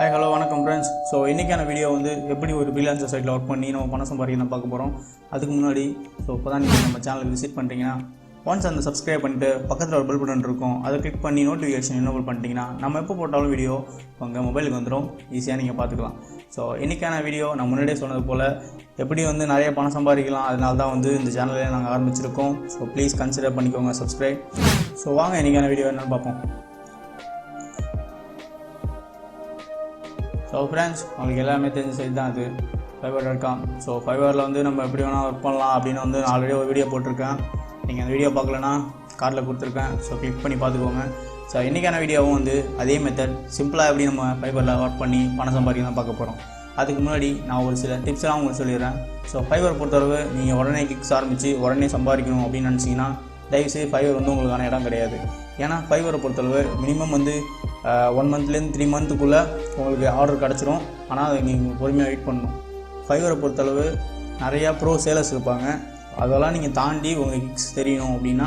Hi hello வணக்கம் friends. So இன்றைக்கான video வந்து எப்படி ஒரு ஃப்ரீலான்சர் சைட்டில் ஒர்க் பண்ணி நம்ம பணம் சம்பாதிக்க பார்க்க போகிறோம். அதுக்கு முன்னாடி இப்போ தான் நீங்கள் நம்ம சேனலுக்கு விசிட் பண்ணிட்டீங்கன்னா ஒன்ஸ் அந்த சப்ஸ்கிரைப் பண்ணிட்டு பக்கத்தில் ஒரு பெல் பட்டன் இருக்கும், அதை கிளிக் பண்ணி நோட்டிஃபிகேஷன் எனேபிள் பண்ணிட்டீங்கன்னா நம்ம எப்போ போட்டாலும் வீடியோ உங்கள் மொபைலுக்கு வந்துடும், ஈஸியாக நீங்கள் பார்த்துக்கலாம். ஸோ இன்றைக்கான வீடியோ நான் முன்னாடியே சொன்னது போல் எப்படி வந்து நிறைய பணம் சம்பாதிக்கலாம், அதனால தான் வந்து இந்த சேனலே நாங்கள் ஆரம்பிச்சிருக்கோம். ஸோ ப்ளீஸ் கன்சிடர் பண்ணிக்கோங்க சப்ஸ்கிரைப். ஸோ வாங்க இன்றைக்கான வீடியோ என்னென்னு பார்ப்போம். ஸோ ஃப்ரெண்ட்ஸ், உங்களுக்கு எல்லாமே தெரிஞ்ச சைட் தான் அது Fiverr.com. ஸோ Fiverrல வந்து நம்ம எப்படி வேணால் ஒர்க் பண்ணலாம் அப்படின்னு வந்து நான் ஆல்ரெடி ஒரு வீடியோ போட்டிருக்கேன். நீங்கள் அந்த வீடியோ பார்க்கலன்னா கார்டில் கொடுத்துருக்கேன், ஸோ கிளிக் பண்ணி பார்த்துக்கோங்க. ஸோ இன்றைக்கான வீடியோவும் வந்து அதே மெத்தட் சிம்பிளாக எப்படி நம்ம Fiverrல ஒர்க் பண்ணி பணம் சம்பாதிக்க தான் பார்க்க போகிறோம். அதுக்கு முன்னாடி நான் ஒரு சில டிப்ஸ்லாம் உங்களுக்கு சொல்லிடுறேன். ஸோ Fiverr பொறுத்தளவு நீங்கள் உடனே கிக்ஸ் ஆரம்பித்து உடனே சம்பாதிக்கணும் அப்படின்னு நினச்சிங்கன்னா தயவுசெய்து Fiverr வந்து உங்களுக்கான இடம் கிடையாது. ஏன்னா Fiverr பொறுத்தளவு மினிமம் வந்து 1 மந்த்லேருந்து 3 மந்த்துக்குள்ளே உங்களுக்கு ஆர்டர் கிடச்சிரும். ஆனால் அதை நீங்கள் பொறுமையாக வெயிட் பண்ணணும். Fiverr பொறுத்தளவு நிறையா ப்ரோ சேலர்ஸ் இருப்பாங்க, அதெல்லாம் நீங்கள் தாண்டி உங்கள் கிக்ஸ் தெரியணும் அப்படின்னா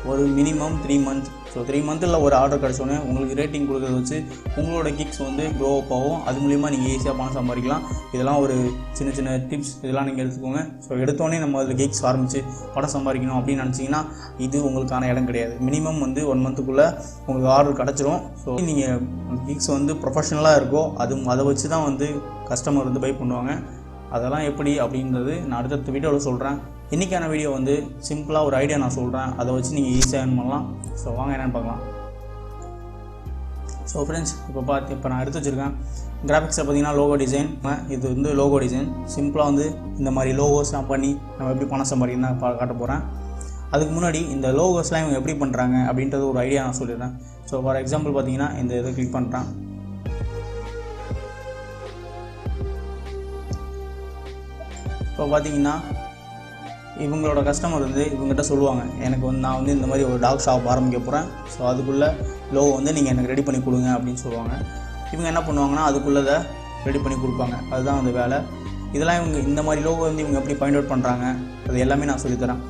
ஒரு மினிமம் 3 மந்த். ஸோ 3 மந்தில் ஒரு ஆர்டர் கிடச்சோன்னே உங்களுக்கு ரேட்டிங் கொடுக்கறத வச்சு உங்களோட கிக்ஸ் வந்து க்ரோ அப் ஆகும். அது மூலிமா நீங்கள் ஈஸியாக பணம் சம்பாதிக்கலாம். இதெல்லாம் ஒரு சின்ன சின்ன டிப்ஸ், இதெல்லாம் நீங்கள் எடுத்துக்கோங்க. ஸோ எடுத்தோடனே நம்ம அதில் கிக்ஸ் ஆரம்பித்து பணம் சம்பாதிக்கணும் அப்படின்னு நினச்சிங்கன்னா இது உங்களுக்கான இடம் கிடையாது. மினிமம் வந்து 1 மந்த்துக்குள்ளே உங்களுக்கு ஆர்டர் கிடச்சிரும். ஸோ நீங்கள் கிக்ஸ் வந்து ப்ரொஃபஷ்னலாக இருக்கோ அதை வச்சு தான் வந்து கஸ்டமர் வந்து பை பண்ணுவாங்க. அதெல்லாம் எப்படி அப்படின்றது நான் அடுத்த வீடியோவில் சொல்கிறேன். இன்றைக்கான வீடியோ வந்து சிம்பிளாக ஒரு ஐடியா நான் சொல்கிறேன், அதை வச்சு நீங்கள் ஈஸியாக ஏர்ன் பண்ணலாம். ஸோ வாங்க என்னென்னு பார்க்கலாம். ஸோ ஃப்ரெண்ட்ஸ், இப்போ நான் எடுத்து வச்சுருக்கேன் கிராஃபிக்ஸில் பார்த்தீங்கன்னா லோகோ டிசைன். இது வந்து லோகோ டிசைன் சிம்பிளாக வந்து இந்த மாதிரி லோகோஸ்லாம் பண்ணி நம்ம எப்படி பணம் சம்பாதிக்கணும் காட்ட போகிறேன். அதுக்கு முன்னாடி இந்த லோகோஸ்லாம் இவங்க எப்படி பண்ணுறாங்க அப்படின்றது ஒரு ஐடியா நான் சொல்லிடுறேன். ஸோ ஃபார் எக்ஸாம்பிள் பார்த்தீங்கன்னா இந்த இதை கிளிக் பண்ணுறேன். இப்போ பார்த்தீங்கன்னா இவங்களோட கஸ்டமர் வந்து இவங்ககிட்ட சொல்லுவாங்க, எனக்கு வந்து நான் வந்து இந்த மாதிரி ஒரு டாக் ஷாப் ஆரம்பிக்க போகிறேன். ஸோ அதுக்குள்ளே லோகோ வந்து நீங்கள் எனக்கு ரெடி பண்ணி கொடுங்க அப்படின்னு சொல்லுவாங்க. இவங்க என்ன பண்ணுவாங்கன்னா அதுக்குள்ளே ரெடி பண்ணி கொடுப்பாங்க. அதுதான் அந்த வேலை. இதெல்லாம் இவங்க இந்த மாதிரி லோகோ வந்து இவங்க எப்படி ஃபைண்ட் அவுட் பண்ணுறாங்க அது எல்லாமே நான் சொல்லித்தரேன்.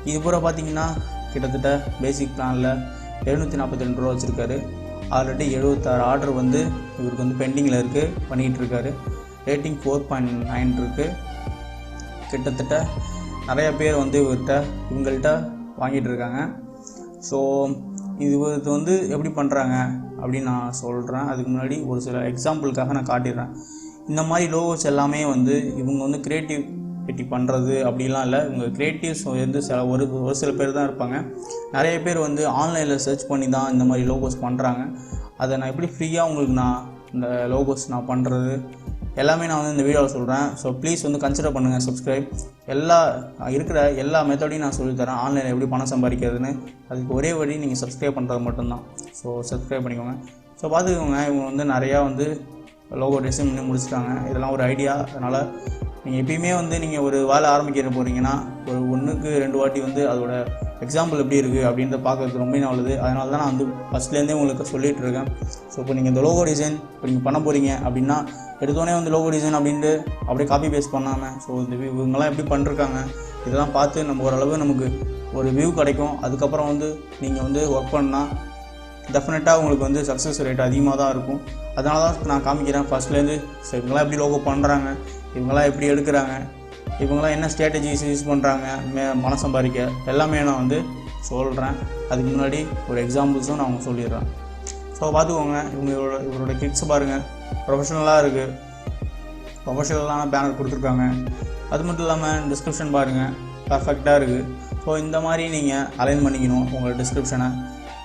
இது பூரா பார்த்தீங்கன்னா கிட்டத்தட்ட பேசிக் பிளானில் 742 ரூபா வச்சுருக்காரு. ஆல்ரெடி 76 ஆர்டர் வந்து இவருக்கு வந்து பெண்டிங்கில் இருக்குது, பண்ணிகிட்டு இருக்காரு. ரேட்டிங் 4.9 இருக்குது. கிட்டத்தட்ட நிறைய பேர் வந்து இவங்கள்ட்ட வாங்கிட்டு இருக்காங்க. ஸோ இது வந்து எப்படி பண்ணுறாங்க அப்படின்னு நான் சொல்கிறேன். அதுக்கு முன்னாடி ஒரு சில எக்ஸாம்பிளுக்காக நான் காட்டிடுறேன். இந்த மாதிரி லோகோஸ் எல்லாமே வந்து இவங்க வந்து கிரியேட்டிவிட்டி பண்ணுறது அப்படிலாம் இல்லை. இவங்க கிரியேட்டிவ்ஸ் வந்து ஒரு சில பேர் தான் இருப்பாங்க. நிறைய பேர் வந்து ஆன்லைனில் சர்ச் பண்ணி தான் இந்த மாதிரி லோகோஸ் பண்ணுறாங்க. அதை நான் எப்படி ஃப்ரீயாக உங்களுக்கு நான் இந்த லோகோஸ் நான் பண்ணுறது எல்லாமே நான் வந்து இந்த வீடியோவில் சொல்கிறேன். ஸோ ப்ளீஸ் வந்து கன்சிடர் பண்ணுங்கள் சப்ஸ்கிரைப். எல்லா மெத்தடையும் நான் சொல்லித்தரேன் ஆன்லைனில் எப்படி பணம் சம்பாதிக்கிறதுன்னு. அதுக்கு ஒரே வழி நீங்கள் சப்ஸ்கிரைப் பண்ணுறது மட்டும்தான். ஸோ சப்ஸ்கிரைப் பண்ணிக்கோங்க. ஸோ பார்த்துக்கோங்க, இவங்க வந்து நிறையா வந்து லோகோ டிசைன் பண்ணி முடிச்சிட்டாங்க. இதெல்லாம் ஒரு ஐடியா. அதனால் நீங்கள் எப்பயுமே வந்து நீங்கள் ஒரு வேலை ஆரம்பிக்கிற போகிறீங்கன்னா ஒரு 1க்கு 2 வாட்டி வந்து அதோட எக்ஸாம்பிள் எப்படி இருக்குது அப்படின்றத பார்க்குறது ரொம்ப நல்லது. அதனால தான் நான் வந்து ஃபஸ்ட்லேருந்தே உங்களுக்கு சொல்லிகிட்டு இருக்கேன். ஸோ இப்போ நீங்கள் இந்த லோகோ டிசைன் இப்போ நீங்கள் பண்ண போகிறீங்க அப்படின்னா எடுத்தோடனே வந்து லோகோ டிசைன் அப்படின்ட்டு அப்படியே காப்பி பேஸ்ட் பண்ணாமல் ஸோ இவங்கெல்லாம் எப்படி பண்ணிருக்காங்க இதெல்லாம் பார்த்து நம்ம ஓரளவு நமக்கு ஒரு வியூ கிடைக்கும். அதுக்கப்புறம் வந்து நீங்கள் வந்து ஒர்க் பண்ணால் டெஃபினட்டாக உங்களுக்கு வந்து சக்ஸஸ் ரேட் அதிகமாக தான் இருக்கும். அதனால தான் நான் காமிக்கிறேன் ஃபஸ்ட்லேருந்து. ஸோ இவங்கெல்லாம் எப்படி லோகோ பண்ணுறாங்க, இவங்கெல்லாம் எப்படி எடுக்கிறாங்க, இவங்களாம் என்ன ஸ்ட்ராட்டஜிஸ் யூஸ் பண்ணுறாங்க பணம் சம்பாதிக்க எல்லாமே நான் வந்து சொல்கிறேன். அதுக்கு முன்னாடி ஒரு எக்ஸாம்பிள்ஸும் நான் அவங்க சொல்லிடுறேன். ஸோ பார்த்துக்கோங்க, இவரோட கிட்ஸ் பாருங்கள், ப்ரொஃபஷனலாக இருக்குது. ப்ரொஃபஷனலான பேனர் கொடுத்துருக்காங்க. அது மட்டும் இல்லாமல் டிஸ்கிரிப்ஷன் பாருங்கள், பர்ஃபெக்டாக இருக்குது. ஸோ இந்த மாதிரி நீங்கள் அலைன் பண்ணிக்கணும் உங்களோட டிஸ்கிரிப்ஷனை.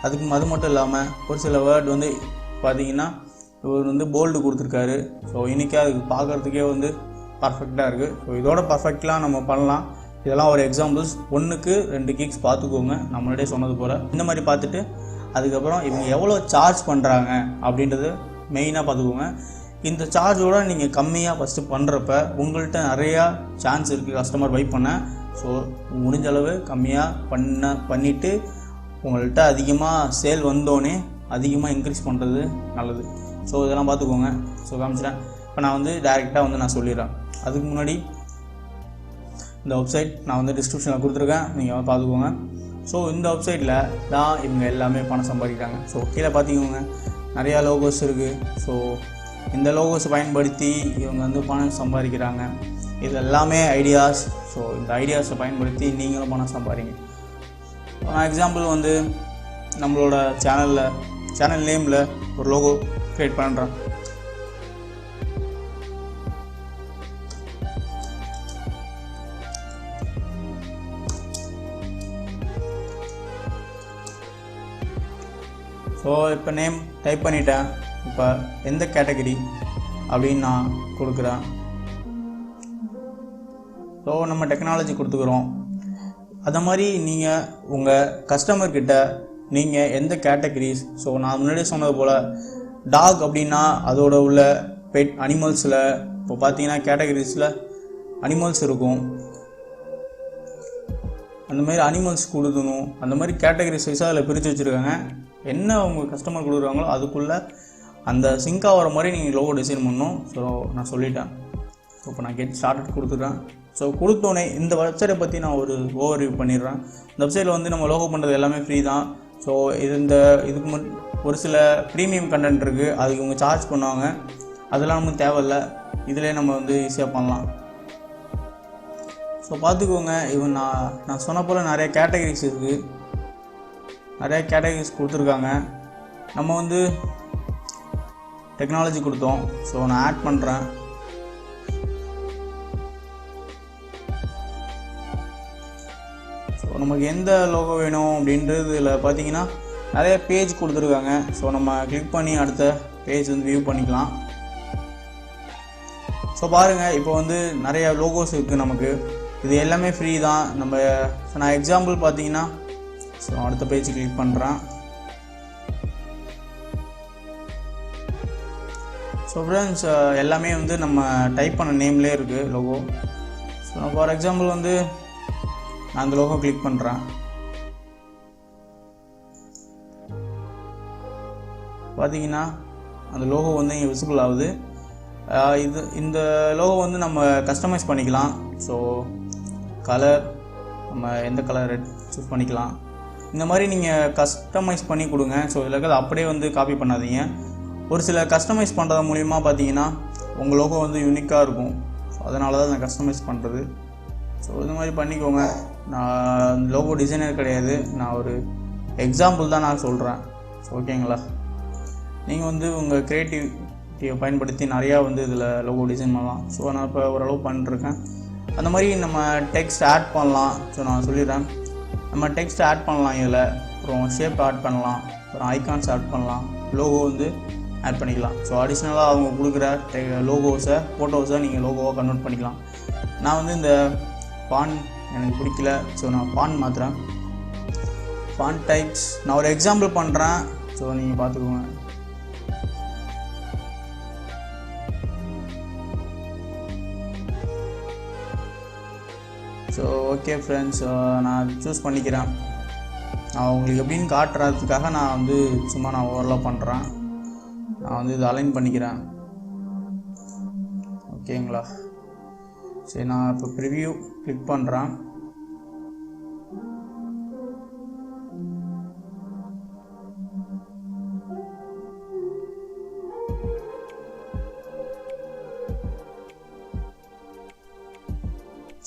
அது மட்டும் இல்லாமல் ஒரு சில வேர்ட் வந்து பார்த்தீங்கன்னா இவர் வந்து போல்டு கொடுத்துருக்காரு. ஸோ இன்றைக்கி அதுக்கு பார்க்குறதுக்கே வந்து பர்ஃபெக்டாக இருக்குது. ஸோ இதோட பர்ஃபெக்ட்லாம் நம்ம பண்ணலாம். இதெல்லாம் ஒரு எக்ஸாம்பிள்ஸ். 1க்கு 2 கிக்ஸ் பார்த்துக்கோங்க, நான் முன்னாடியே சொன்னது போல். இந்த மாதிரி பார்த்துட்டு அதுக்கப்புறம் இவங்க எவ்வளோ சார்ஜ் பண்ணுறாங்க அப்படின்றது மெயினாக பார்த்துக்கோங்க. இந்த சார்ஜோடு நீங்கள் கம்மியாக ஃபஸ்ட்டு பண்ணுறப்ப உங்கள்கிட்ட நிறையா சான்ஸ் இருக்குது கஸ்டமர் பை பண்ண. ஸோ முடிஞ்ச அளவு கம்மியாக பண்ணிவிட்டு உங்கள்கிட்ட அதிகமாக சேல் வந்தோடனே அதிகமாக இன்க்ரீஸ் பண்ணுறது நல்லது. ஸோ இதெல்லாம் பார்த்துக்கோங்க. ஸோ காமிச்சிட்டேன். இப்போ நான் வந்து டைரெக்டாக வந்து நான் சொல்லிடுறேன். அதுக்கு முன்னாடி இந்த வெப்சைட் நான் வந்து டிஸ்கிரிப்ஷனில் கொடுத்துருக்கேன், நீங்கள் பார்த்துக்கோங்க. ஸோ இந்த வெப்சைட்டில் தான் இவங்க எல்லாமே பணம் சம்பாதிக்கிறாங்க. ஸோ கீழே பார்த்திக்கோங்க நிறையா லோகோஸ் இருக்குது. ஸோ இந்த லோகோஸ் பயன்படுத்தி இவங்க வந்து பணம் சம்பாதிக்கிறாங்க. இது எல்லாமே ஐடியாஸ். ஸோ இந்த ஐடியாஸை பயன்படுத்தி நீங்களும் பணம் சம்பாதிங்க. நான் எக்ஸாம்பிள் வந்து நம்மளோட சேனல் நேமில் ஒரு லோகோ க்ரியேட் பண்ணுறேன். ஸோ இப்போ நேம் டைப் பண்ணிட்டேன். இப்போ எந்த கேட்டகரி அப்படின்னு நான் கொடுக்குறேன். ஸோ நம்ம டெக்னாலஜி கொடுத்துக்கிறோம். அதை மாதிரி நீங்கள் உங்கள் கஸ்டமர்கிட்ட நீங்கள் எந்த கேட்டகரிஸ், ஸோ நான் முன்னாடியே சொன்னது போல் டாக் அப்படின்னா அதோட உள்ள பெட் அனிமல்ஸில் இப்போ பார்த்தீங்கன்னா கேட்டகரிஸில் அனிமல்ஸ் இருக்கும். அந்த மாதிரி அனிமல்ஸ் கொடுக்கணும். அந்த மாதிரி கேட்டகரி வைஸாக அதில் பிரித்து வச்சுருக்காங்க. என்ன உங்கள் கஸ்டமர் கொடுக்குறாங்களோ அதுக்குள்ளே அந்த சிங்க் ஆகிற மாதிரி நீங்கள் லோகோ டிசைன் பண்ணணும். ஸோ நான் சொல்லிட்டேன். ஸோ இப்போ நான் கெட் ஸ்டார்டட் கொடுத்துட்றேன். ஸோ கொடுத்தோன்னே இந்த வெப்சைட்டை பற்றி நான் ஒரு ஓவர்வியூ பண்ணிடுறேன். இந்த வெப்சைட்டில் வந்து நம்ம லோகோ பண்ணுறது எல்லாமே ஃப்ரீ தான். ஸோ இதுக்கு ஒரு சில ப்ரீமியம் கண்டென்ட் இருக்குது, அதுக்கு இவங்க சார்ஜ் பண்ணுவாங்க. அதெல்லாம் நமக்கு தேவையில்லை, இதிலே நம்ம வந்து ஈஸியாக பண்ணலாம். ஸோ பார்த்துக்கோங்க. இவன் நான் சொன்ன போல் நிறைய கேட்டகரிஸ் இருக்குது, நிறைய கேட்டகரிஸ் கொடுத்துருக்காங்க. நம்ம வந்து டெக்னாலஜி கொடுத்தோம். ஸோ நான் ஆட் பண்ணுறேன். ஸோ நமக்கு எந்த லோகோ வேணும் அப்படின்றதுல பார்த்தீங்கன்னா நிறைய பேஜ் கொடுத்துருக்காங்க. ஸோ நம்ம கிளிக் பண்ணி அடுத்த பேஜ் வந்து வியூ பண்ணிக்கலாம். ஸோ பாருங்கள், இப்போ வந்து நிறைய லோகோஸ் இருக்குது நமக்கு. இது எல்லாமே ஃப்ரீ தான். நான் எக்ஸாம்பிள் பார்த்தீங்கன்னா ஸோ அடுத்த பேஜ் கிளிக் பண்ணுறேன். ஸோ ஃப்ரெண்ட்ஸ், எல்லாமே வந்து நம்ம டைப் பண்ண நேம்லேயே இருக்குது லோகோ. ஸோ நான் ஃபார் எக்ஸாம்பிள் வந்து நான் அந்த லோகோ கிளிக் பண்ணுறேன். பார்த்தீங்கன்னா அந்த லோகோ வந்து இங்கே விசிபிள் ஆகுது. இந்த லோகோ வந்து நம்ம கஸ்டமைஸ் பண்ணிக்கலாம். ஸோ கலர் நம்ம எந்த கலர் ரெட் சூஸ் பண்ணிக்கலாம். இந்த மாதிரி நீங்கள் கஸ்டமைஸ் பண்ணி கொடுங்க. ஸோ இதில் இருக்கிறது அப்படியே வந்து காப்பி பண்ணாதீங்க. ஒரு சில கஸ்டமைஸ் பண்ணுறது மூலிமா பார்த்தீங்கன்னா உங்கள் லோகோ வந்து யூனிக்காக இருக்கும். ஸோ அதனால தான் நான் கஸ்டமைஸ் பண்ணுறது. ஸோ இது மாதிரி பண்ணிக்கோங்க. நான் லோகோ டிசைனர் கிடையாது, நான் ஒரு எக்ஸாம்பிள் தான் நான் சொல்கிறேன். ஸோ ஓகேங்களா? நீங்கள் வந்து உங்கள் க்ரியேட்டிவிட்டியை பயன்படுத்தி நிறையா வந்து இதில் லோகோ டிசைன் பண்ணலாம். ஸோ நான் இப்போ ஓரளவு பண்ணிட்டுருக்கேன். அந்த மாதிரி நம்ம டெக்ஸ்ட் ஆட் பண்ணலாம். ஸோ நான் சொல்லிடுறேன். நம்ம டெக்ஸ்ட் ஆட் பண்ணலாம் இதில், அப்புறம் ஷேப் ஆட் பண்ணலாம், அப்புறம் ஐகான்ஸ் ஆட் பண்ணலாம், லோகோ வந்து ஆட் பண்ணிக்கலாம். ஸோ அடிஷ்னலாக அவங்க கொடுக்குற ஃபோட்டோஸை நீங்கள் லோகோவாக கன்வெர்ட் பண்ணிக்கலாம். நான் வந்து இந்த ஃபாண்ட் எனக்கு பிடிக்கல. ஸோ நான் ஃபாண்ட் மாற்றுறேன். ஃபாண்ட் டைப்ஸ் நான் ஒரு எக்ஸாம்பிள் பண்ணுறேன். ஸோ நீங்கள் பார்த்துக்கோங்க. ஸோ ஓகே ஃப்ரெண்ட்ஸ், நான் சூஸ் பண்ணிக்கிறேன். நான் உங்களுக்கு எப்படின்னு காட்டுறதுக்காக நான் வந்து சும்மா நான் ஓவரலாக பண்ணுறேன். நான் வந்து இதை அலைன் பண்ணிக்கிறேன். ஓகேங்களா? சரி, நான் இப்போ ப்ரிவ்யூ கிளிக் பண்ணுறேன்.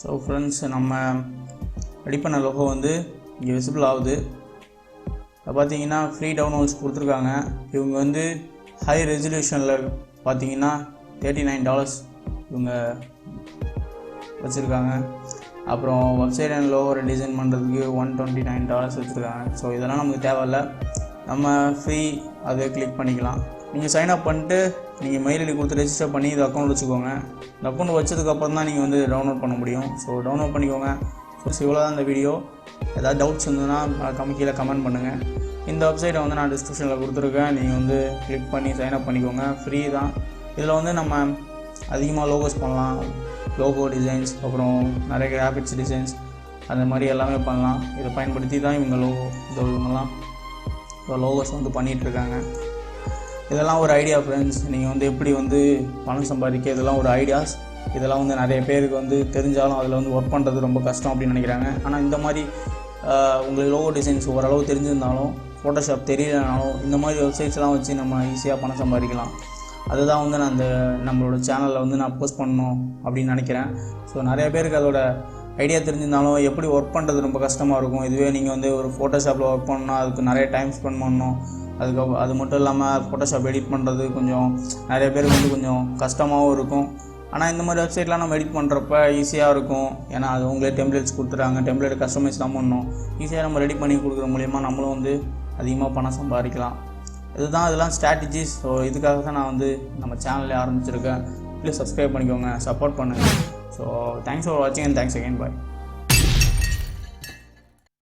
ஸோ ஃப்ரெண்ட்ஸ், நம்ம ரெடி பண்ண லோகோ வந்து இங்கே விசிபிள் ஆகுது. அது பார்த்தீங்கன்னா ஃப்ரீ டவுன்லோட்ஸ் கொடுத்துருக்காங்க. இவங்க வந்து ஹை ரெசல்யூஷனில் பார்த்தீங்கன்னா $39 இவங்க வச்சுருக்காங்க. அப்புறம் வெப்சைட் அண்ட் லோகோ டிசைன் பண்ணுறதுக்கு $129 வச்சுருக்காங்க. ஸோ இதெல்லாம் நமக்கு தேவையில்லை, நம்ம ஃப்ரீ அதை கிளிக் பண்ணிக்கலாம். நீங்கள் சைன் அப் பண்ணிட்டு நீங்கள் மெயில் ஐடி கொடுத்து ரெஜிஸ்டர் பண்ணி இது அக்கௌண்ட் வச்சுக்கோங்க. இந்த அக்கௌண்ட் வச்சதுக்கப்புறம் தான் நீங்கள் வந்து டவுன்லோட் பண்ண முடியும். ஸோ டவுன்லோட் பண்ணிக்கோங்க. ஸோ இவ்வளோ தான் இந்த வீடியோ. ஏதாவது டவுட்ஸ் இருந்ததுன்னா கீழே கமெண்ட் பண்ணுங்கள். இந்த வெப்சைட்டை வந்து நான் டிஸ்கிரிப்ஷனில் கொடுத்துருக்கேன். நீங்கள் வந்து கிளிக் பண்ணி சைன் அப் பண்ணிக்கோங்க. ஃப்ரீ தான். இதில் வந்து நம்ம அதிகமாக லோகோஸ் பண்ணலாம், லோகோ டிசைன்ஸ், அப்புறம் நிறைய கிராஃபிக்ஸ் டிசைன்ஸ், அந்த மாதிரி எல்லாமே பண்ணலாம். இதை பயன்படுத்தி தான் இவங்கெல்லாம் லோகோஸ் வந்து பண்ணிகிட்ருக்காங்க. இதெல்லாம் ஒரு ஐடியா ஃப்ரெண்ட்ஸ். நீங்கள் வந்து எப்படி வந்து பணம் சம்பாதிக்க, இதெல்லாம் ஒரு ஐடியாஸ். இதெல்லாம் வந்து நிறைய பேருக்கு வந்து தெரிஞ்சாலும் அதில் வந்து ஒர்க் பண்ணுறது ரொம்ப கஷ்டம் அப்படின்னு நினைக்கிறாங்க. ஆனால் இந்த மாதிரி உங்களுக்கு லோகோ டிசைன்ஸ் ஓரளவு தெரிஞ்சிருந்தாலும், ஃபோட்டோஷாப் தெரியலனாலும் இந்த மாதிரி வெப்சைட்ஸ்லாம் வச்சு நம்ம ஈஸியாக பணம் சம்பாதிக்கலாம். அதுதான் வந்து நான் நம்மளோட சேனலில் வந்து நான் போஸ்ட் பண்ணணும் அப்படின்னு நினைக்கிறேன். ஸோ நிறைய பேருக்கு அதோட ஐடியா தெரிஞ்சிருந்தாலும் எப்படி ஒர்க் பண்ணுறது ரொம்ப கஷ்டமாக இருக்கும். இதுவே நீங்கள் வந்து ஒரு ஃபோட்டோஷாப்பில் ஒர்க் பண்ணால் அதுக்கு நிறைய டைம் ஸ்பெண்ட் பண்ணணும். அது மட்டும் இல்லாமல் ஃபோட்டோஷாப் எடிட் பண்ணுறது கொஞ்சம் நிறைய பேருக்கு வந்து கொஞ்சம் கஷ்டமாகவும் இருக்கும். ஆனால் இந்த மாதிரி வெப்சைட்லாம் நம்ம எடிட் பண்ணுறப்ப ஈஸியாக இருக்கும். ஏன்னா அது உங்களே டெம்ப்ளேட்ஸ் கொடுத்துட்டாங்க, டெம்ப்ளேட் கஸ்டமைஸ் தான் பண்ணணும். ஈஸியாக நம்ம ரெடி பண்ணி கொடுக்குற மூலிமா நம்மளும் வந்து அதிகமாக பணம் சம்பாதிக்கலாம். இதெல்லாம் ஸ்ட்ராட்டஜிஸ். ஸோ இதுக்காக தான் நான் வந்து நம்ம சேனலில் ஆரம்பிச்சிருக்கேன். ப்ளீஸ் சப்ஸ்கிரைப் பண்ணிக்கோங்க, சப்போர்ட் பண்ணுங்கள். ஸோ தேங்க்ஸ் ஃபார் வாட்சிங் அண்ட் தேங்க்ஸ் அகைன். பாய்.